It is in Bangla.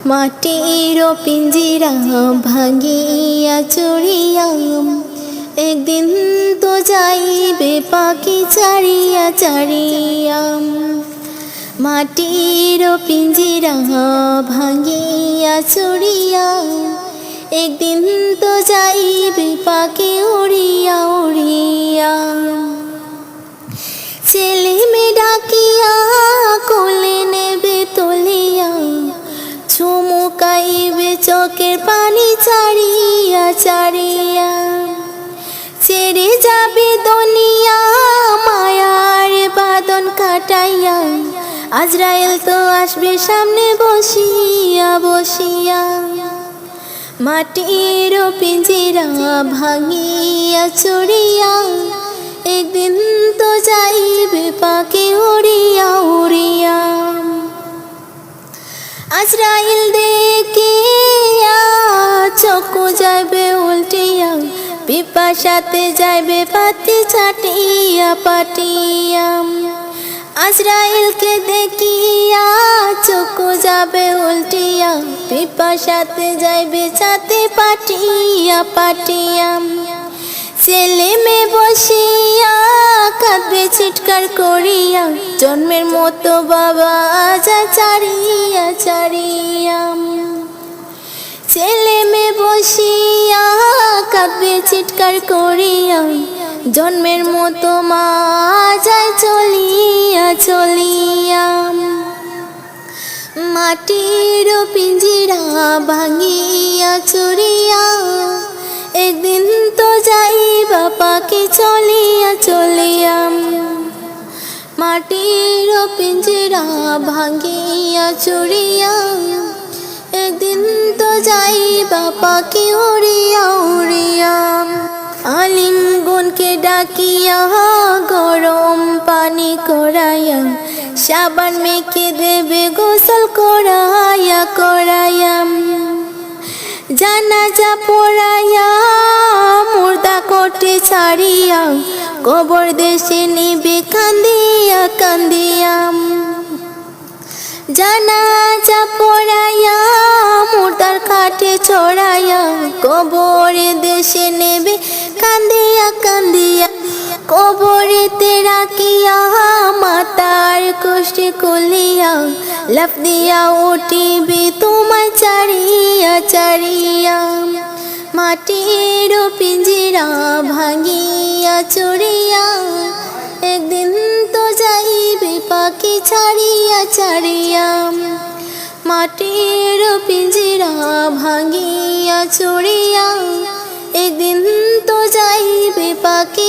মাটির পিঞ্জিরা ভাঙিয়া চড়িয়া একদিন তো যাইবে পাখি চারিয়া চারিয়া। মাটির পিঞ্জিরা ভাঙিয়া চড়িয়া একদিন তো যাইবে পাখি উড়িয়া উড়িয়া। ছেলে মেয়ে ডাকিয়া কোলে নেবে তুলিয়া চুমুকাইবে চোখের পানি চারিয়া চারিয়া। ছেড়ে যাবে দুনিয়া মায়ার বাঁধন কাটাইয়া, আজরাইল তো আসবে সামনে বসিয়া বসিয়া। মাটির পিঞ্জিরা ভাঙিয়া চড়িয়া একদিন তো যাইবে পাখি উড়িয়া উড়িয়া। আজরাইল দেখিয়া চক্ষু যাইবে উল্টিয়া, পিপাসাতে যাইবে পাতি চাটিয়া পাটিয়া। আজরাইলকে দেখিয়া চক্ষু যাবে উল্টিয়া, পিপাসাতে যাইবে চাতে পাটিয়া পাটিয়া। ছেলে মেয়ে বসিয়া কাঁদবে চিৎকার করিয়া, জন্মের মতো বাবা যা চারিয়া চারিয়া। ছেলে মেয়ে বসিয়া কাঁদবে চিৎকার করিয়া, জন্মের মতো মা যায় চলিয়া চলিয়া। মাটির পিঞ্জিরা ভাঙিয়া চড়িয়া একদিন তো যাইবা পাখি চলিয়া চলিয়া। মাটির পিঞ্জিরা ভাঙিয়া চড়িয়া একদিন তো যাইবা পাখি উড়িয়া উড়িয়া। আলিম গুনকে ডাকিয়া গরম পানি করাইয়া, সাবান মেখে দেবে গোসল করাইয়া করাইয়া। জানাজা পড়াইয়া মুর্দা কোটে ছাড়িয়া, কবর দেশে নিবে কান্দিয়া কান্দিয়া। জানাজা পড়াইয়া মুর্দার কাঠে চড়াইয়া, কবরে দেশে নেবে কান্দিয়া কান্দিয়া। কবরেতে রাখিয়া মাতার কষ্টে কলিয়া, লাফ দিয়া উঠিবে তোমায় চারিয়া চারিয়া। মাটির পিঞ্জিরা ভাঙিয়া চড়িয়া একদিন তো যাইবে পাখি ছাড়িয়া ছাড়িয়া। মাটির পিঞ্জিরা ভাঙিয়া চড়িয়া একদিন তো যাইবে পাখি।